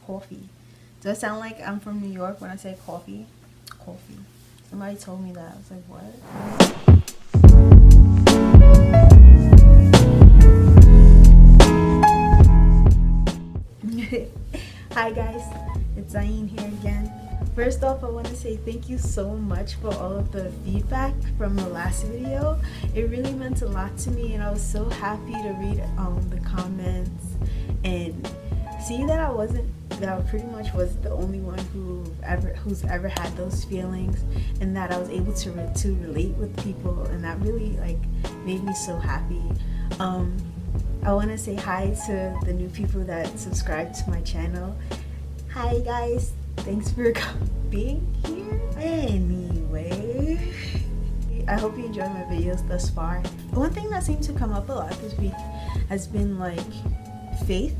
coffee. Does it sound like I'm from New York when I say coffee? Coffee. Somebody told me that. I was like, what? Hi guys, it's Zain here again. First off, I want to say thank you so much for all of the feedback from the last video. It really meant a lot to me, and I was so happy to read the comments and see that I pretty much was the only one who's ever had those feelings, and that I was able to relate with people, and that really made me so happy. I want to say hi to the new people that subscribe to my channel. Hi guys, thanks for being here. Anyway, I hope you enjoy my videos thus far. One thing that seemed to come up a lot this week has been faith,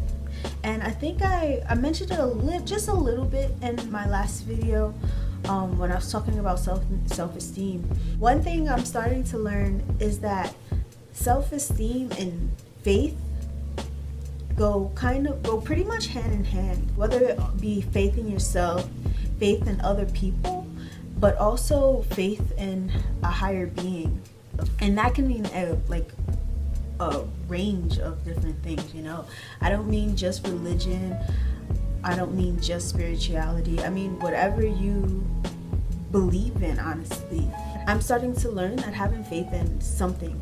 and I think I mentioned it just a little bit in my last video when I was talking about self-esteem. One thing I'm starting to learn is that self-esteem and faith go pretty much hand in hand, whether it be faith in yourself, faith in other people, but also faith in a higher being. And that can mean a range of different things, you know. I don't mean just religion, I don't mean just spirituality, I mean whatever you believe in, honestly. I'm starting to learn that having faith in something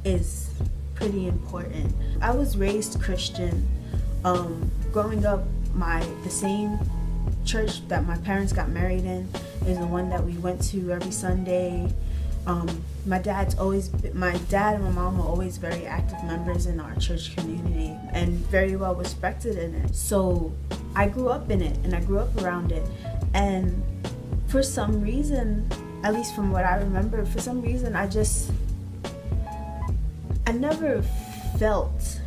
is pretty important. I was raised Christian. Growing up, the same church that my parents got married in is the one that we went to every Sunday. My dad and my mom were always very active members in our church community and very well respected in it. So I grew up in it, and I grew up around it, and for some reason, at least from what I remember, for some reason I never felt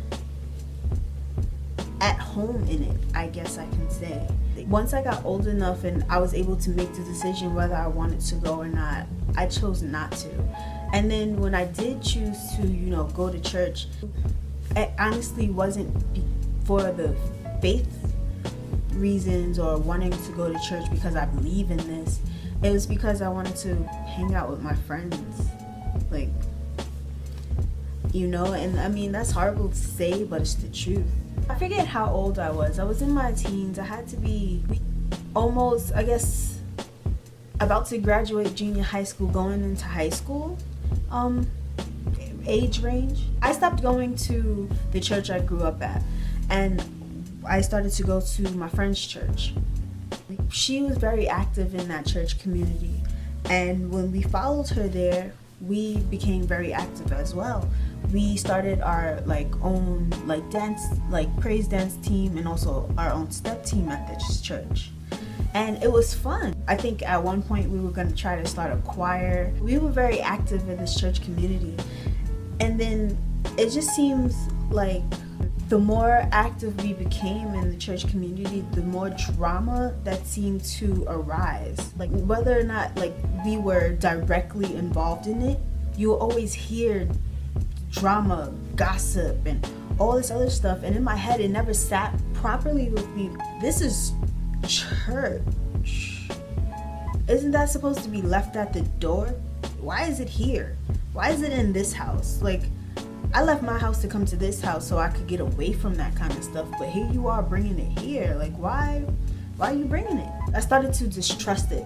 at home in it, I guess I can say. Once I got old enough and I was able to make the decision whether I wanted to go or not, I chose not to. And then when I did choose to, go to church, it honestly wasn't for the faith reasons or wanting to go to church because I believe in this. It was because I wanted to hang out with my friends. And I mean, that's horrible to say, but it's the truth. I forget how old I was. I was in my teens. I had to be almost, I guess, about to graduate junior high school, going into high school age range. I stopped going to the church I grew up at, and I started to go to my friend's church. She was very active in that church community, and when we followed her there, we became very active as well. We started our own dance, praise dance team, and also our own step team at this church. And it was fun. I think at one point we were going to try to start a choir. We were very active in this church community. And then it just seems like the more active we became in the church community, the more drama that seemed to arise. Whether or not we were directly involved in it, you will always hear drama, gossip, and all this other stuff. And in my head, it never sat properly with me. This is church. Isn't that supposed to be left at the door? Why is it here? Why is it in this house? I left my house to come to this house so I could get away from that kind of stuff, but here you are bringing it here. Why are you bringing it? I started to distrust it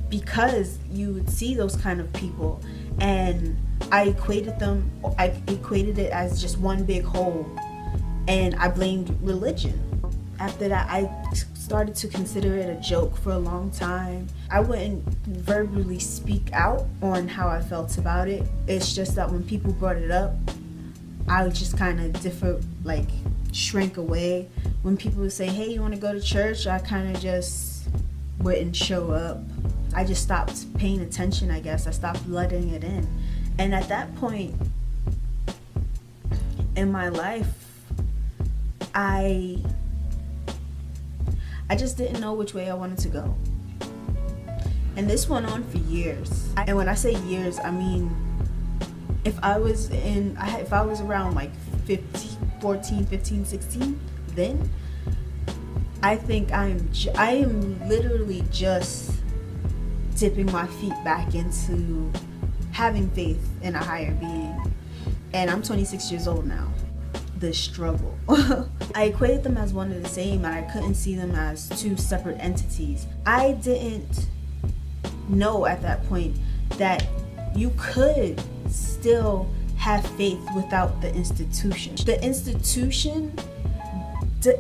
because you would see those kind of people, and I equated it as just one big whole, and I blamed religion. After that, I started to consider it a joke for a long time. I wouldn't verbally speak out on how I felt about it. It's just that when people brought it up, I would just kind of shrink away. When people would say, hey, you want to go to church? I kind of just wouldn't show up. I just stopped paying attention, I guess. I stopped letting it in. And at that point in my life, I just didn't know which way I wanted to go. And this went on for years. And when I say years, I mean, if I was around 14, 15, 16, then I think I am literally just dipping my feet back into having faith in a higher being. And I'm 26 years old now. The struggle. I equated them as one and the same, and I couldn't see them as two separate entities. I didn't know at that point that you could still have faith without the institution. The institution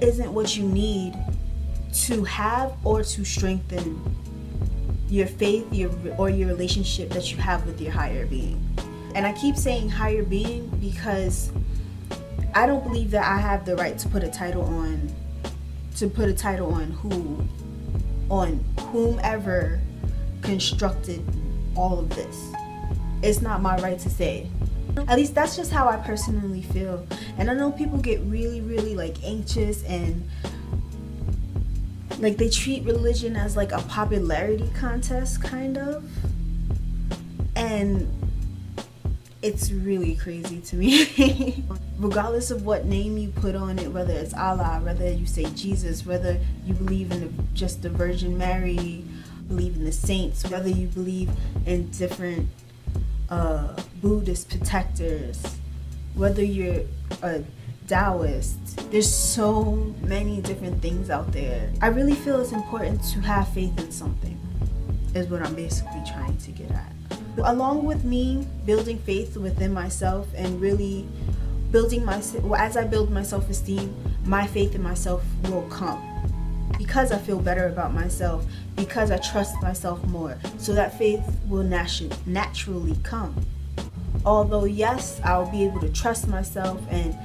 isn't what you need to have or to strengthen your faith or your relationship that you have with your higher being. And I keep saying higher being because I don't believe that I have the right to put a title on whomever constructed all of this. It's not my right to say. At least that's just how I personally feel. And I know people get really, really like anxious and like they treat religion as like a popularity contest kind of. And it's really crazy to me. Regardless of what name you put on it, whether it's Allah, whether you say Jesus, whether you believe in just the Virgin Mary, believe in the saints, whether you believe in different Buddhist protectors, whether you're a Taoist, there's so many different things out there. I really feel it's important to have faith in something, is what I'm basically trying to get at. Along with me building faith within myself and really building as I build my self-esteem, my faith in myself will come. Because I feel better about myself, because I trust myself more, so that faith will naturally come. Although yes, I'll be able to trust myself and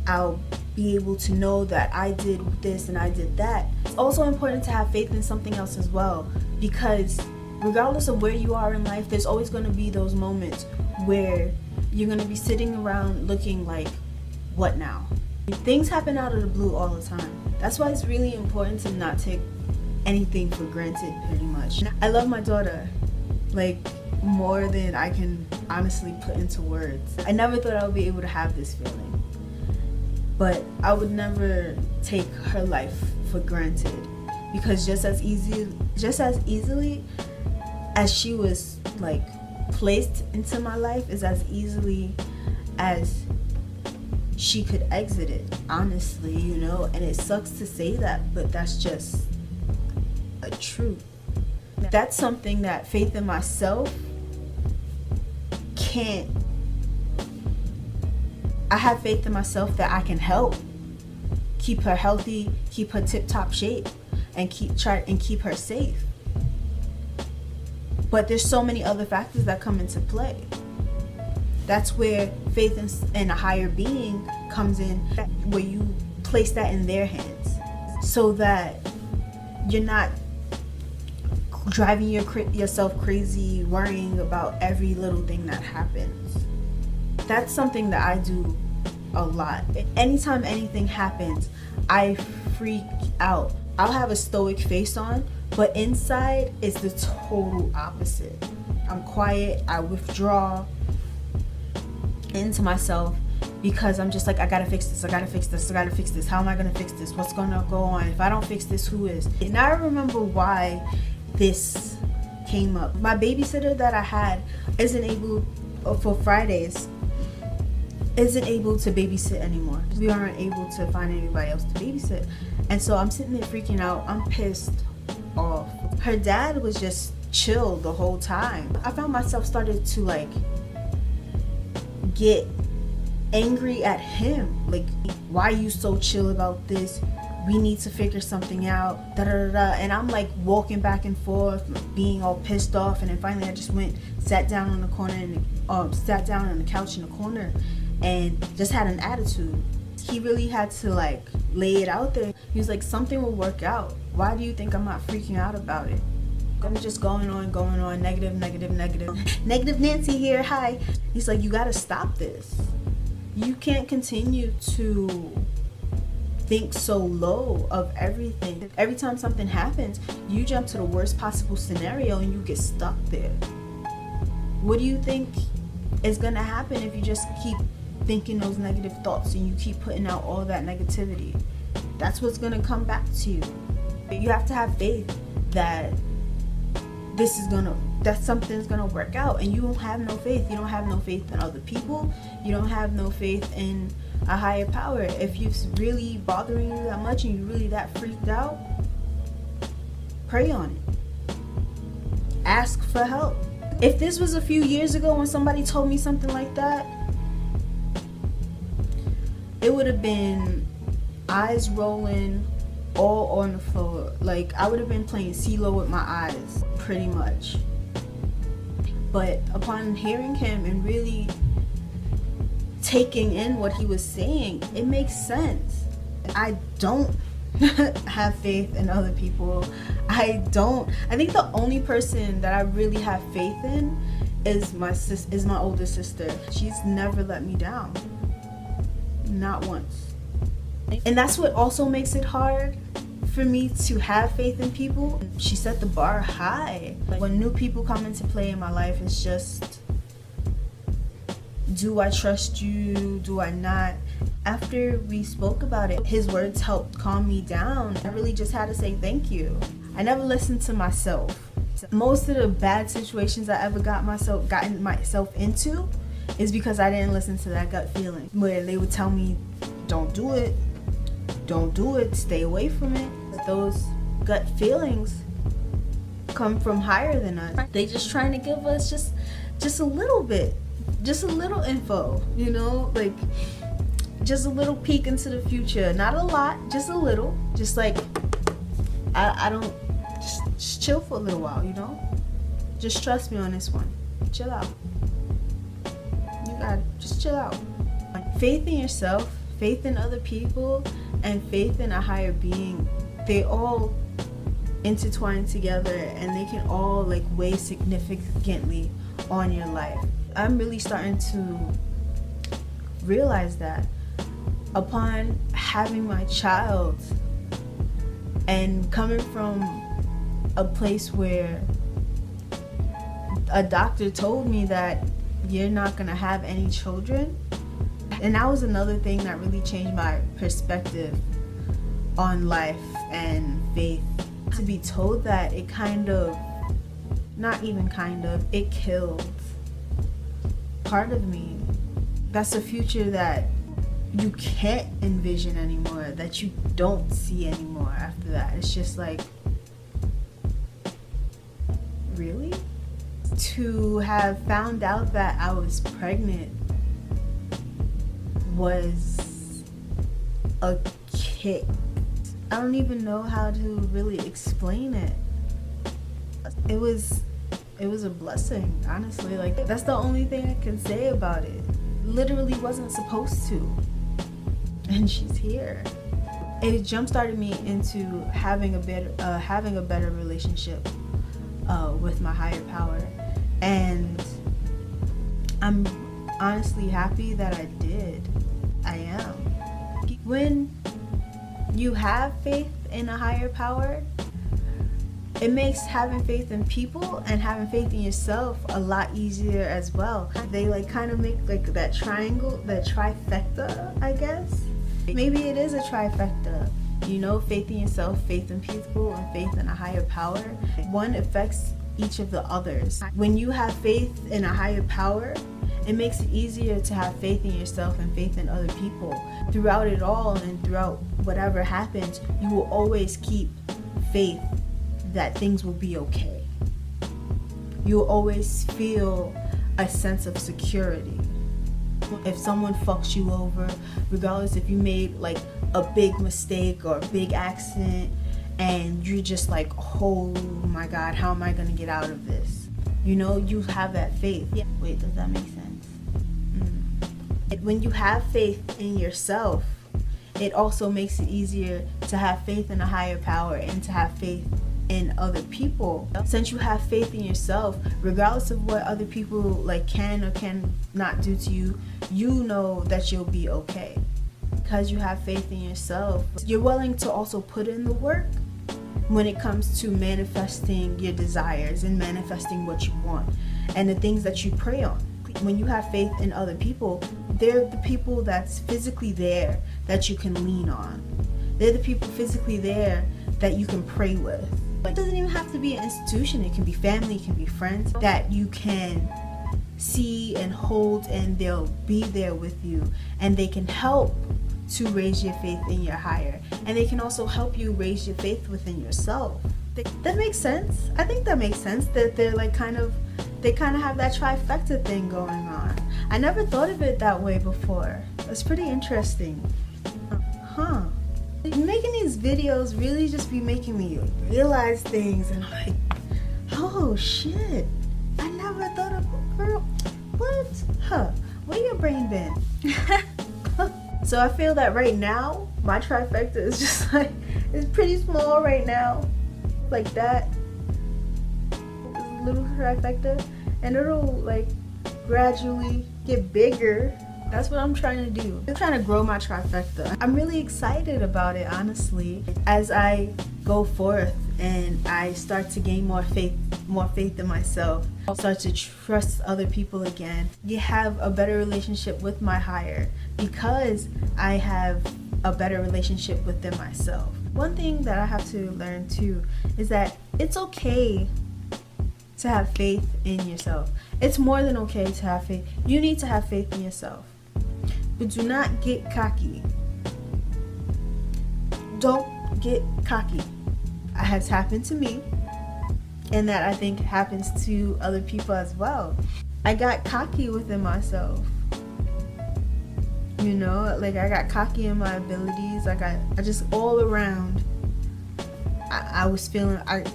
I'll be able to know that I did this and I did that. It's also important to have faith in something else as well, because regardless of where you are in life, there's always going to be those moments where you're going to be sitting around looking like, what now? Things happen out of the blue all the time. That's why it's really important to not take anything for granted, pretty much. I love my daughter, like, more than I can honestly put into words. I never thought I would be able to have this feeling. But I would never take her life for granted, because just as easily as she was like placed into my life is as easily as she could exit it, honestly, you know. And it sucks to say that, but that's just a truth. That's something that faith in myself can't. I have faith in myself that I can help keep her healthy, keep her tip-top shape, and keep her safe. But there's so many other factors that come into play. That's where faith in a higher being comes in, where you place that in their hands, so that you're not driving yourself crazy, worrying about every little thing that happens. That's something that I do a lot. Anytime anything happens, I freak out. I'll have a stoic face on, but inside it's the total opposite. I'm quiet, I withdraw into myself, because I'm just like, I gotta fix this, I gotta fix this, I gotta fix this. How am I gonna fix this? What's gonna go on? If I don't fix this, who is? And I remember why this came up. My babysitter that I had isn't able, for Fridays, isn't able to babysit anymore. We aren't able to find anybody else to babysit. And so I'm sitting there freaking out. I'm pissed off. Her dad was just chill the whole time. I found myself started to like get angry at him. Like, why are you so chill about this? We need to figure something out. Da da da da. And I'm like walking back and forth, being all pissed off. And then finally, I just sat down on the corner and sat down on the couch in the corner, and just had an attitude. He really had to like lay it out there. He was like, something will work out. Why do you think I'm not freaking out about it? I'm just going on, negative Nancy here, hi. He's like, you gotta stop this. You can't continue to think so low of everything. Every time something happens, you jump to the worst possible scenario and you get stuck there. What do you think is gonna happen if you just keep thinking those negative thoughts and you keep putting out all that negativity? that's what's gonna come back to you. You have to have faith that that something's gonna work out. And you don't have no faith. You don't have no faith in other people. You don't have no faith in a higher power. If it's really bothering you that much and you're really that freaked out, pray on it. Ask for help. If this was a few years ago when somebody told me something like that, it would have been eyes rolling, all on the floor. Like, I would have been playing CeeLo with my eyes, pretty much. But upon hearing him and really taking in what he was saying, it makes sense. I don't have faith in other people. I think the only person that I really have faith in is my older sister. She's never let me down. Not once. And that's what also makes it hard for me to have faith in people. She set the bar high. When new people come into play in my life, it's just, do I trust you? Do I not? After we spoke about it, his words helped calm me down. I really just had to say thank you. I never listened to myself. Most of the bad situations I ever gotten myself into is because I didn't listen to that gut feeling, where they would tell me, don't do it, stay away from it. But those gut feelings come from higher than us. They just trying to give us just a little bit, just a little info, you know, like just a little peek into the future. Not a lot, just a little. Just like, I don't, just chill for a little while, you know? Just trust me on this one. Chill out. You got it. Just chill out. Faith in yourself, faith in other people, and faith in a higher being, they all intertwine together, and they can all like weigh significantly on your life. I'm really starting to realize that upon having my child and coming from a place where a doctor told me that you're not gonna have any children. And that was another thing that really changed my perspective on life and faith. To be told that, it it killed part of me. That's a future that you can't envision anymore, that you don't see anymore after that. It's just like, really? To have found out that I was pregnant was a kick. I don't even know how to really explain it. It was a blessing, honestly. Like, that's the only thing I can say about it. Literally wasn't supposed to. And she's here. It jump-started me into having a better relationship with my higher power. And I'm honestly happy that I did. I am. When you have faith in a higher power, it makes having faith in people and having faith in yourself a lot easier as well. They like kind of make like that triangle, that trifecta, I guess. Maybe it is a trifecta. You know, faith in yourself, faith in people, and faith in a higher power. One affects each of the others. When you have faith in a higher power, it makes it easier to have faith in yourself and faith in other people. Throughout it all and throughout whatever happens, you will always keep faith that things will be okay. You'll always feel a sense of security. If someone fucks you over, regardless if you made like a big mistake or a big accident, and you're just like, oh my God, how am I gonna get out of this? You know, you have that faith. Yeah. Wait, does that make sense? When you have faith in yourself, it also makes it easier to have faith in a higher power and to have faith in other people. Since you have faith in yourself, regardless of what other people like can or cannot do to you, you know that you'll be okay. Because you have faith in yourself, you're willing to also put in the work when it comes to manifesting your desires and manifesting what you want and the things that you pray on. When you have faith in other people, they're the people that's physically there that you can lean on. They're the people physically there that you can pray with. It doesn't even have to be an institution. It can be family, it can be friends that you can see and hold, and they'll be there with you, and they can help to raise your faith in your higher, and they can also help you raise your faith within yourself. That makes sense. I think that makes sense, that they're like they kind of have that trifecta thing going on. I never thought of it that way before. It's pretty interesting. Making these videos really just be making me realize things, and I'm like, oh shit, I never thought of, girl, what? Where your brain been? So I feel that right now, my trifecta is just like, it's pretty small right now. Like that. Little trifecta. And it'll like gradually get bigger. That's what I'm trying to do. I'm trying to grow my trifecta. I'm really excited about it, honestly. As I go forth and I start to gain more faith in myself, I'll start to trust other people again. You have a better relationship with my higher because I have a better relationship within myself. One thing that I have to learn too is that it's okay to have faith in yourself. It's more than okay to have faith. You need to have faith in yourself. But do not get cocky. Don't get cocky. It has happened to me, and that I think happens to other people as well. I got cocky within myself. You know, like I got cocky in my abilities. I just all around. I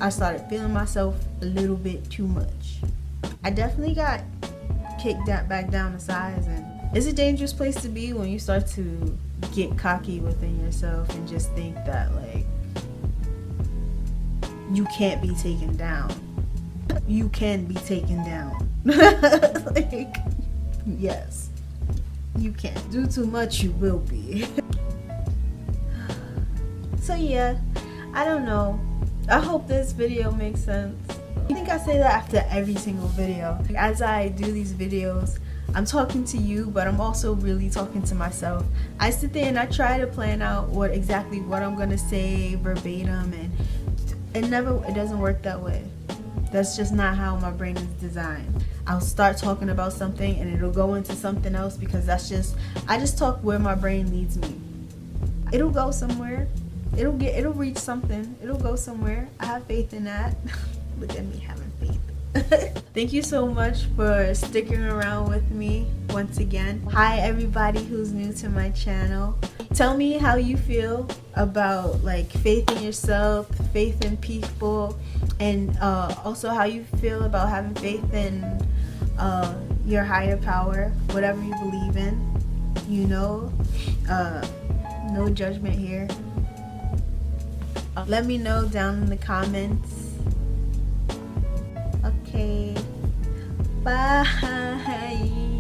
started feeling myself a little bit too much. I definitely got kicked back down to size, and it's a dangerous place to be when you start to get cocky within yourself and just think that like you can't be taken down. You can be taken down. Like, yes, you can. Do too much, you will be. So yeah, I don't know. I hope this video makes sense. I think I say that after every single video. As I do these videos, I'm talking to you, but I'm also really talking to myself. I sit there and I try to plan out exactly what I'm gonna say verbatim, and it doesn't work that way. That's just not how my brain is designed. I'll start talking about something and it'll go into something else because I just talk where my brain leads me. It'll go somewhere. It'll reach something. It'll go somewhere. I have faith in that. Look at me having faith. Thank you so much for sticking around with me once again. Hi everybody who's new to my channel. Tell me how you feel about like faith in yourself, faith in people, and also how you feel about having faith in your higher power, whatever you believe in. You know, no judgment here. Let me know down in the comments. Okay, bye.